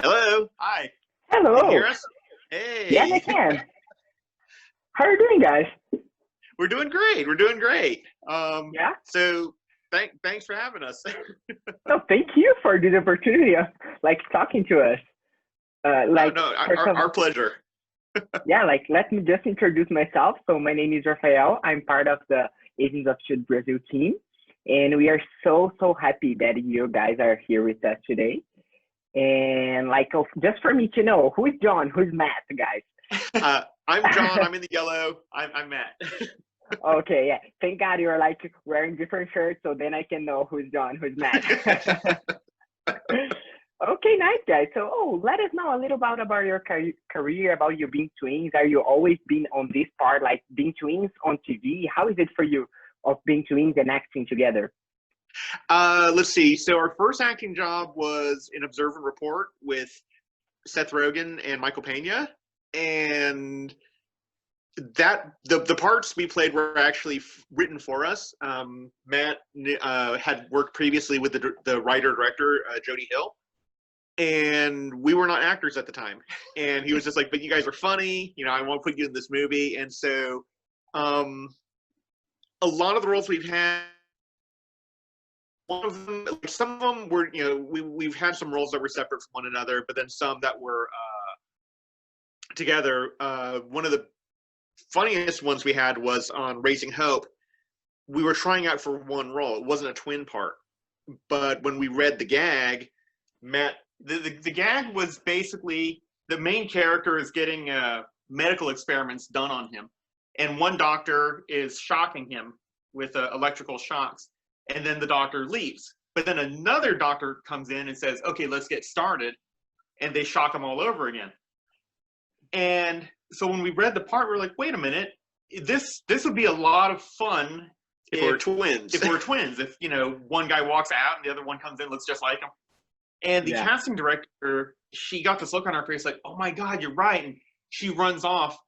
Hello. Hi. Can you Hello. hear us? Yes, I Hey. can. How are you doing, guys? We're doing great. We're doing great. Yeah. So thanks for having us. No, thank you for this opportunity of talking to us. Oh no, First of our pleasure. yeah, let me just introduce myself. So my name is Rafael. I'm part of the Agents of Shield Brazil team, and we are so happy that you guys are here with us today. And just for me to know, who is John? Who's Matt, I'm John. guys? I'm in the yellow. I'm Matt. Okay, yeah. Thank God you're wearing different shirts, so then I can know who's John, who's Matt. Okay, nice guys. So, let us know a little about your career, about you being twins. Are you always been on this part, like being twins on TV? How is it for you of being twins and acting together? Let's see. So our first acting job was in Observe and Report with Seth Rogen and Michael Pena, and that the parts we played were actually written for us. Matt had worked previously with the writer director Jody Hill, and we were not actors at the time. And he was just like, "But you guys are funny. I want to put you in this movie." And so, a lot of the roles we've had. One of them, some of them were, we've had some roles that were separate from one another, but then some that were together. One of the funniest ones we had was on Raising Hope. We were trying out for one role. It wasn't a twin part, but when we read the gag, the gag was basically the main character is getting medical experiments done on him, and one doctor is shocking him with electrical shocks, and then the doctor leaves. But then another doctor comes in and says, "Okay, let's get started," and they shock him all over again. And so when we read the part, we are like, wait a minute, this would be a lot of fun if we're twins. If we're twins, if one guy walks out and the other one comes in, looks just like him. And the casting director, she got this look on her face like, oh my God, you're right. And she runs off,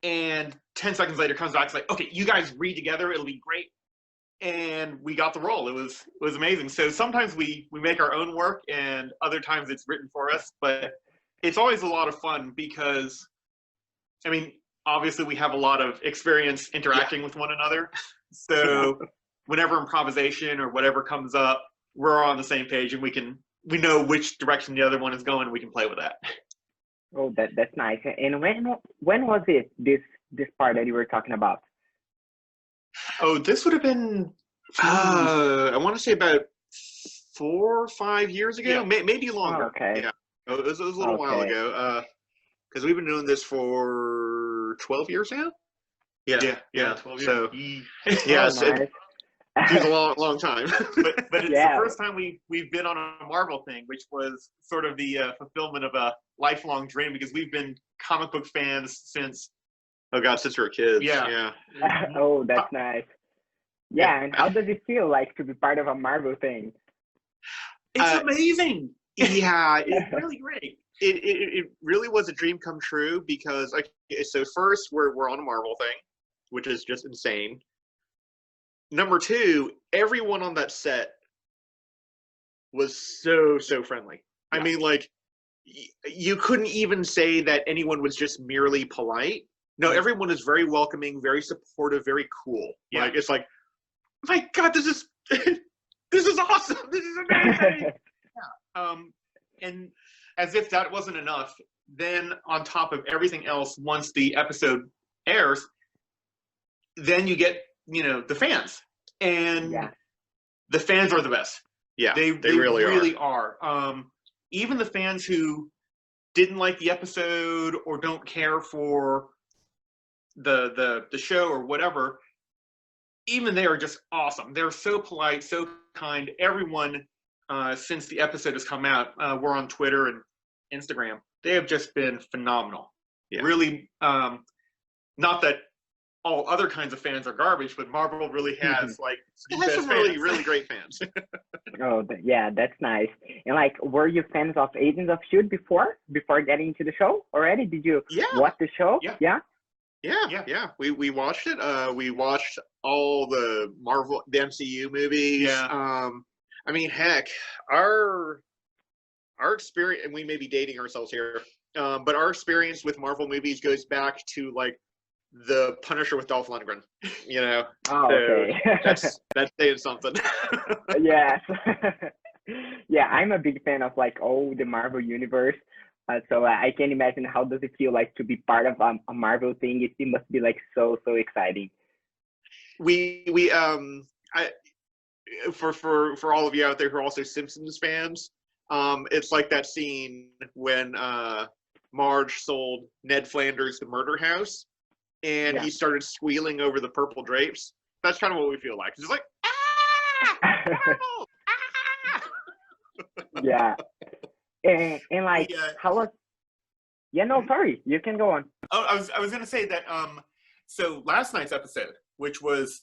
and 10 seconds later comes back, it's like, okay, you guys read together, it'll be great. And we got the role. It was amazing. So sometimes we make our own work, and other times it's written for us, but it's always a lot of fun because, I mean, obviously we have a lot of experience interacting with one another. So whenever improvisation or whatever comes up, we're all on the same page, and we know which direction the other one is going, and we can play with that. Oh, that's nice. And when was it, this part that you were talking about? Oh, this would have been I want to say about 4 or 5 years ago, maybe longer. Oh, okay. Yeah, it was a little while ago. Because we've been doing this for 12 years now. Yeah. 12 years. So yeah, nice. It's a long time. but it's the first time we've been on a Marvel thing, which was sort of the fulfillment of a lifelong dream, because we've been comic book fans since we were kids. Yeah. Oh, that's nice. Yeah, and how does it feel like to be part of a Marvel thing? It's amazing. Yeah, it's really great. It really was a dream come true, because so first we're on a Marvel thing, which is just insane. Number two, everyone on that set was so friendly. Yeah. I mean, you couldn't even say that anyone was just merely polite. No, everyone is very welcoming, very supportive, very cool. Yeah. It's like, my God, this is awesome. This is amazing. And as if that wasn't enough, then on top of everything else, once the episode airs, then you get the fans, and the fans are the best. Yeah, they really are. Even the fans who didn't like the episode or don't care for the show or whatever, even they are just awesome. They're so polite, so kind. Everyone, since the episode has come out, we're on Twitter and Instagram. They have just been phenomenal. Yeah. Really, not that all other kinds of fans are garbage, but Marvel really has some really great fans. Oh, yeah, that's nice. And were you fans of Agents of Shield before getting into the show already? Did you watch the show? Yeah. We watched it. We watched all the MCU movies. Yeah. I mean, heck, our our experience, and we may be dating ourselves here, but our experience with Marvel movies goes back to like the Punisher with Dolph Lundgren, you know. Oh, okay. that's saying something. Yes. Yeah, I'm a big fan of like all the Marvel universe. So I can imagine how does it feel like to be part of a Marvel thing. It must be like so exciting. For all of you out there who are also Simpsons fans, it's like that scene when Marge sold Ned Flanders the murder house, and he started squealing over the purple drapes. That's kind of what we feel like. It's just like, Marvel! Yeah. And like, how was? Yeah, no, sorry, you can go on. Oh, I was gonna say that. So last night's episode, which was,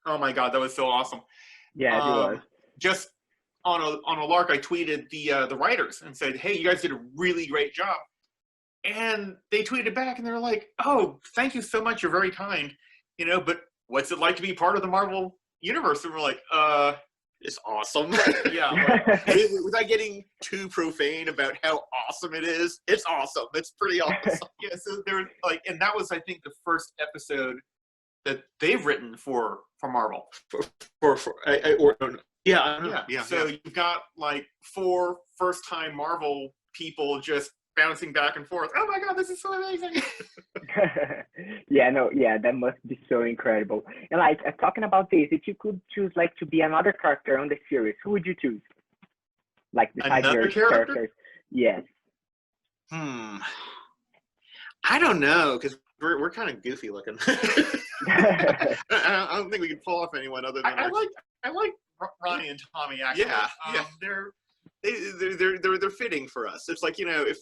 oh my god, that was so awesome. Yeah, it was. Just on a lark, I tweeted the writers and said, "Hey, you guys did a really great job." And they tweeted back, and they're like, "Oh, thank you so much. You're very kind. You know, but what's it like to be part of the Marvel universe?" And we're like, It's awesome. Yeah. Like, without getting too profane about how awesome it is, it's awesome. It's pretty awesome. Yeah. So there was like, and that was, I think, the first episode that they've written for Marvel. Yeah. So you've got like 4 first-time Marvel people just bouncing back and forth. Oh my god, this is so amazing. Yeah, that must be so incredible. And like talking about this, if you could choose like to be another character on the series, who would you choose? Like besides Another your character? characters? Yes. I don't know, because we're kind of goofy looking. I don't think we can pull off anyone other than I like Ronnie and Tommy actually. Yeah. They're fitting for us. It's like, if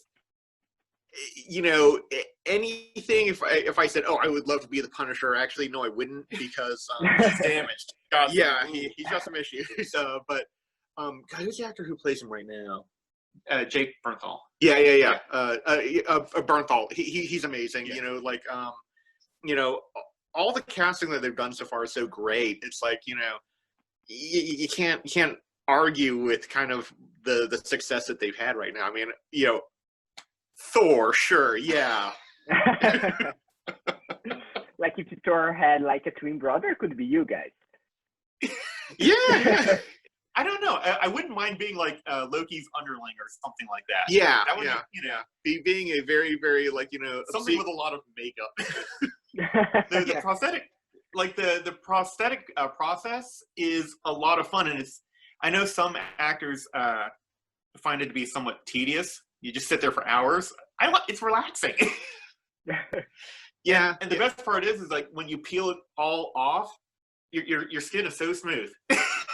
anything, if I said, oh, I would love to be the Punisher, actually no, I wouldn't, because He's damaged. He's got some issues. But God, who's the actor who plays him right now? Jake Bernthal. Yeah. Bernthal. He's amazing. Yeah. All the casting that they've done so far is so great. It's like, you can't argue with kind of the success that they've had right now. I mean, Thor, sure, yeah. Like if Thor had like a twin brother, it could be you guys. Yeah. I don't know. I wouldn't mind being like Loki's underling or something like that. Yeah, that would being a very, very something with a lot of makeup. The prosthetic, like the prosthetic process is a lot of fun, and I know some actors find it to be somewhat tedious. You just sit there for hours. It's relaxing. Yeah. And the best part is like when you peel it all off, your skin is so smooth.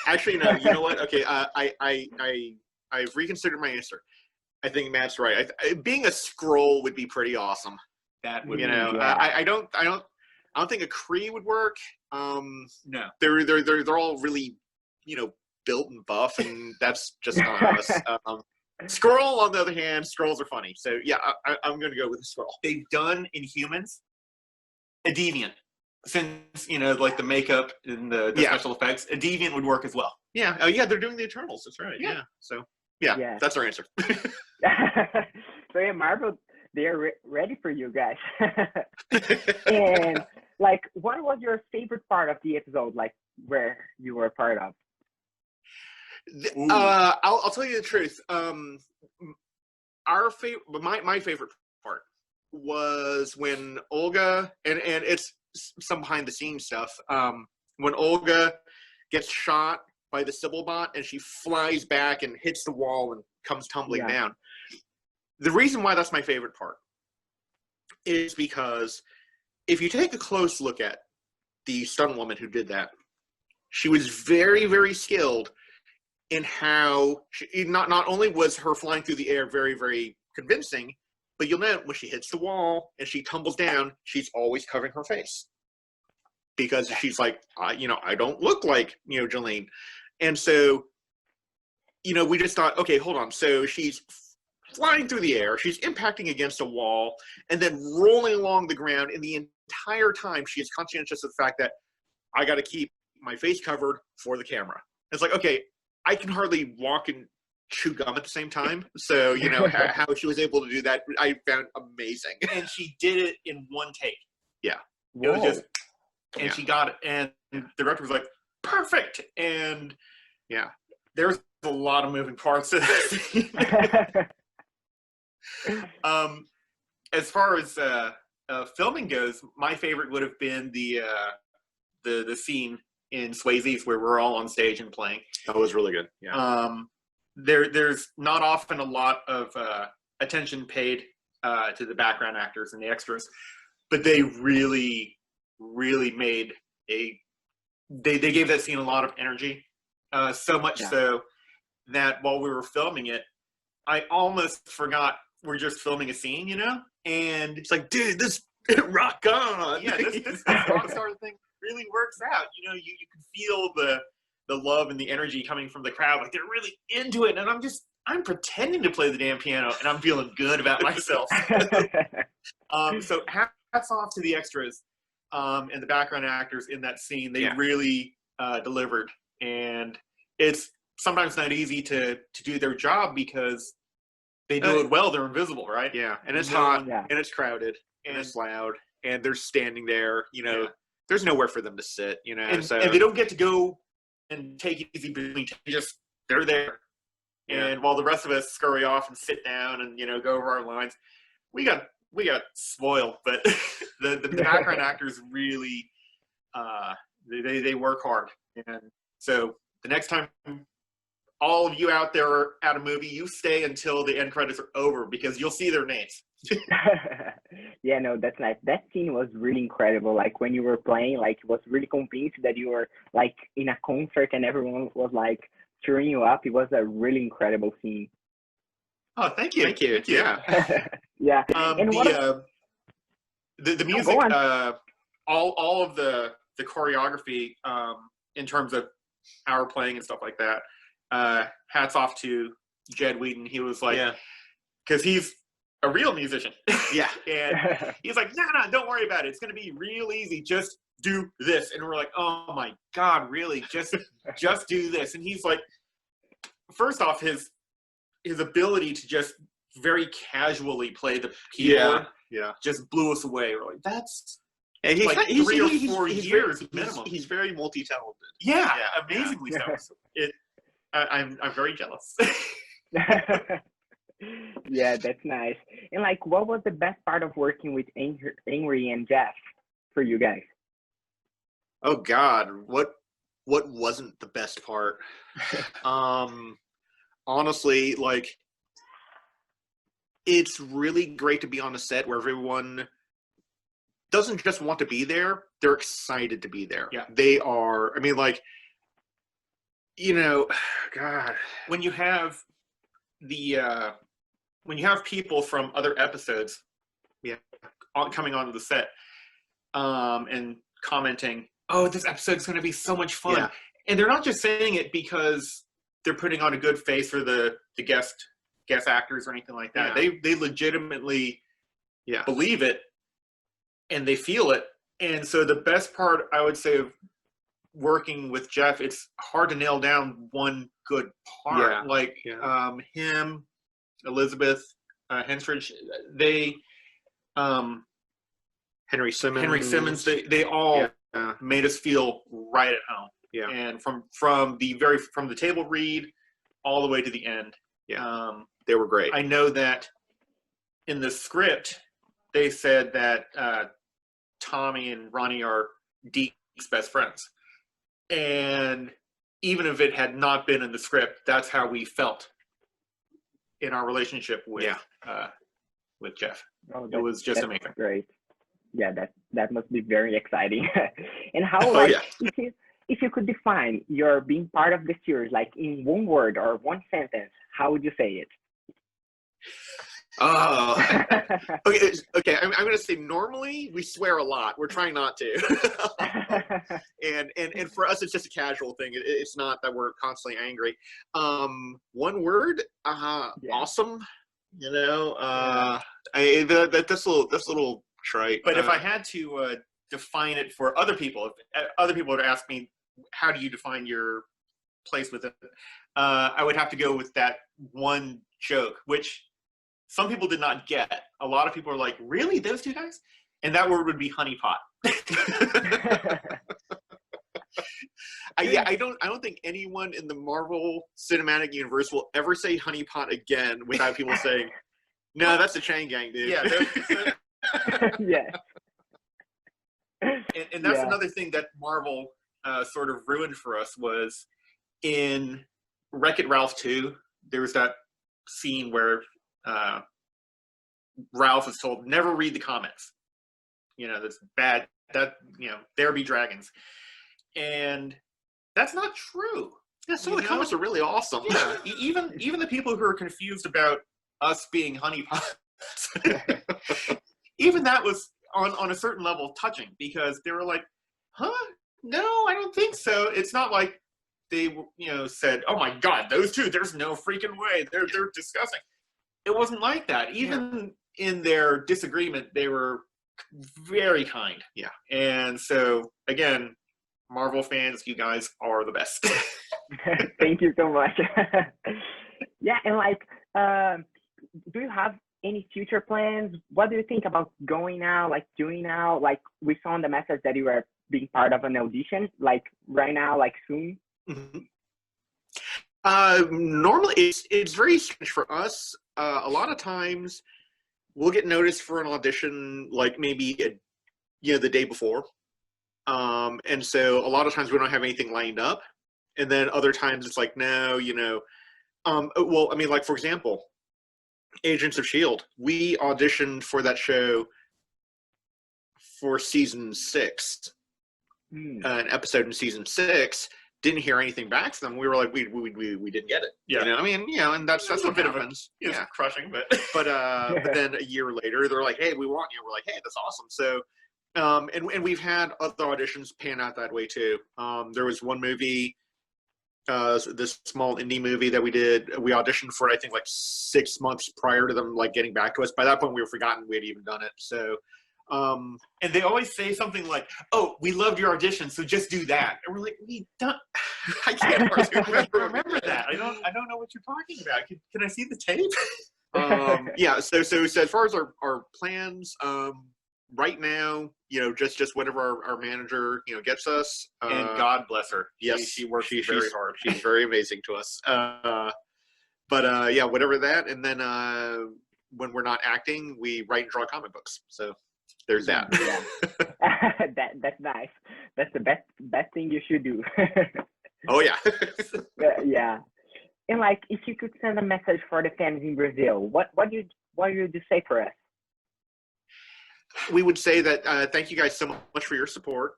Actually, no. You know what? Okay, I've reconsidered my answer. I think Matt's right. Being a Skrull would be pretty awesome. That would, I don't think a Kree would work. No, they're all really, built and buff, and that's just not us. Skrull, on the other hand, Skrulls are funny. So yeah, I'm going to go with the Skrull. They've done in humans a deviant. Since like the makeup and the special effects, a deviant would work as well. Yeah. Oh yeah, they're doing the Eternals. That's right. Yeah. So yeah, that's our answer. So yeah, Marvel, they're ready for you guys. And like, what was your favorite part of the episode? Like where you were a part of? I'll tell you the truth. My favorite part was when Olga and it's some behind the scenes stuff. When Olga gets shot by the Sybil bot and she flies back and hits the wall and comes tumbling down. The reason why that's my favorite part is because if you take a close look at the stunt woman who did that, she was very, very skilled in how not only was her flying through the air very, very convincing, but you'll note when she hits the wall and she tumbles down, she's always covering her face. Because she's like, I don't look like, Jolene. And so, we just thought, okay, hold on. So she's flying through the air, she's impacting against a wall, and then rolling along the ground. And the entire time, she is conscientious of the fact that I got to keep my face covered for the camera. It's like, okay, I can hardly walk and chew gum at the same time. So, you know, how she was able to do that, I found amazing. And she did it in one take. Yeah. It was just, and Yeah. she got it. And the director was like, perfect. And Yeah. there's a lot of moving parts to this. As far as filming goes, my favorite would have been the scene in Swayze's where we're all on stage and playing. That was really good. Yeah. There's not often a lot of attention paid to the background actors and the extras, but they really made they gave that scene a lot of energy, so much so that while we were filming it, I almost forgot we're just filming a scene, you know? And It's like, dude, this rock on. yeah, this rock star thing really works out. You know, you can feel the love and the energy coming from the crowd. Like, they're really into it. And I'm pretending to play the damn piano, and I'm feeling good about myself. So hats off to the extras and the background actors in that scene. They really delivered. And it's sometimes not easy to do their job because they do it well. They're invisible, right? Yeah, and it's hot, Yeah. and it's crowded, and it's loud, and they're standing there, you know, there's nowhere for them to sit, you know, and they don't get to go and take it easy between takes. They're there. And while the rest of us scurry off and sit down and, you know, go over our lines, we got spoiled. But the background actors really, they work hard. And so the next time all of you out there are at a movie, you stay until the end credits are over because you'll see their names. Yeah, no, that's nice. That scene was really incredible. Like when you were playing, like it was really convinced that you were like in a concert and everyone was like cheering you up. It was a really incredible scene. Oh, thank you. Thank you. Yeah. Yeah. And the music, all of the choreography, in terms of our playing and stuff like that, hats off to Jed Whedon. He was like, because he's a real musician. Yeah. And he's like, no, don't worry about it. It's going to be real easy. Just do this. And we're like, oh my God, really? Just do this. And he's like, first off, his ability to just very casually play the keyboard just blew us away. We're like, that's and he's like he's, 3 or he's, 4 he's years very, minimum. He's very multi-talented. Yeah, amazingly so. I'm very jealous. Yeah, that's nice. And like, what was the best part of working with Henry and Jeff for you guys? Oh God, what wasn't the best part? Honestly, like, it's really great to be on a set where everyone doesn't just want to be there, they're excited to be there. Yeah. They are, I mean, like, you know, God. When you have people from other episodes coming onto the set and commenting, oh, this episode's going to be so much fun. Yeah. And they're not just saying it because they're putting on a good face for the guest actors or anything like that. Yeah. They legitimately believe it and they feel it. And so the best part, I would say, of working with Jeff, it's hard to nail down one good part. Yeah. Like him, Elizabeth, Henstridge, they Henry Simmons, they all made us feel right at home. Yeah. And from the table read all the way to the end. Yeah. They were great. I know that in the script they said that Tommy and Ronnie are Deke's best friends. And even if it had not been in the script, that's how we felt in our relationship with Jeff. Oh, it was just amazing. Great. Yeah, that must be very exciting. And how if you could define your being part of the series, like in one word or one sentence, how would you say it? Oh, okay. I'm going to say normally we swear a lot. We're trying not to. and for us, it's just a casual thing. It's not that we're constantly angry. One word, awesome. You know, that's a little trite. But if I had to define it for other people, if other people would ask me, how do you define your place with it. I would have to go with that one joke, which some people did not get. A lot of people are like, really, those two guys? And that word would be honeypot. I don't think anyone in the Marvel Cinematic Universe will ever say honeypot again without people saying, no, that's the Chang gang, dude. Yeah. Yeah. And that's another thing that Marvel sort of ruined for us was in Wreck-It Ralph 2, there was that scene where Ralph is told, never read the comics. That's bad. There be dragons. And that's not true. Yeah, some of the comics are really awesome. Yeah, even the people who are confused about us being honeypots, even that was on a certain level touching, because they were like, huh? No, I don't think so. It's not like they said, oh my God, those two, there's no freaking way. They're disgusting. It wasn't like that. Even in their disagreement, they were very kind. Yeah. And so, again, Marvel fans, you guys are the best. Thank you so much. Yeah, and do you have any future plans? What do you think about going now, doing now? We saw in the message that you were being part of an audition, right now, soon. Mm-hmm. Normally, it's very strange for us. A lot of times, we'll get noticed for an audition, maybe the day before. And so a lot of times we don't have anything lined up. And then other times it's like, no, well, I mean, for example, Agents of S.H.I.E.L.D., we auditioned for that show for season 6, an episode in season 6, didn't hear anything back from them. We were like, we didn't get it. Yeah. I mean, and that's what bit happens. It's crushing, but but then a year later, they're like, hey, we want you. We're like, hey, that's awesome. So, and we've had other auditions pan out that way too. There was one movie, this small indie movie that we did. We auditioned for, I think, 6 months prior to them getting back to us. By that point, we were forgotten we had even done it. So, and they always say something like, "Oh, we loved your audition, so just do that." And we're like, "We don't. I can't remember that. I don't know what you're talking about. Can I see the tape?" Yeah. So as far as our plans, right now, just whatever our manager gets us. And God bless her. Yes, she works very hard. She's very amazing to us. But yeah, whatever that, and then when we're not acting, we write and draw comic books. So there's that. Yeah. That's nice. That's the best thing you should do. Oh yeah. Yeah. And if you could send a message for the fans in Brazil, what would you say for us? We would say that thank you guys so much for your support.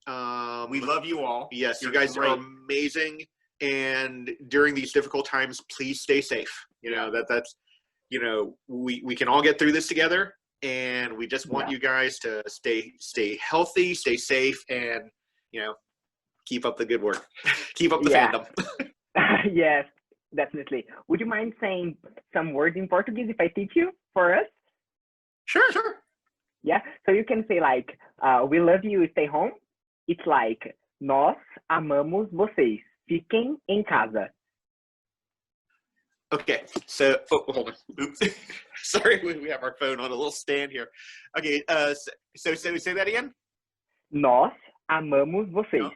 We love you all. Yes, you guys are amazing. And during these difficult times, please stay safe. That's we can all get through this together, and we just want you guys to stay healthy, stay safe, and keep up the good work. Keep up the fandom. Yes, definitely. Would you mind saying some words in Portuguese if I teach you for us? Sure. Yeah, so you can say we love you, stay home. It's nós amamos vocês. Fiquem em casa. Okay, so hold on. Oops, sorry, we have our phone on a little stand here. Okay, so say that again. Nós amamos vocês.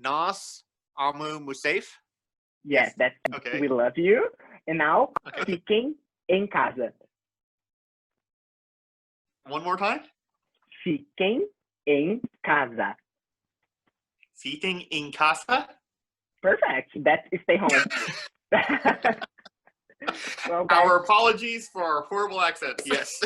Nós amamos vocês. Yes, that's okay. We love you. And now, fiquem em casa. One more time. Fiquem em casa. Fiquem em casa. Perfect. That's stay home. Well, our apologies for our horrible accents. Yes.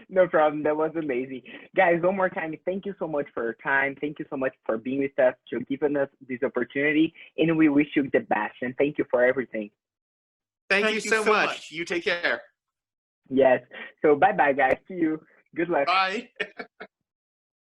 No problem. That was amazing. Guys, one more time, thank you so much for your time. Thank you so much for being with us, for giving us this opportunity. And we wish you the best. And thank you for everything. Thank you so much. You take care. Yes. So bye-bye, guys. See you. Good luck. Bye.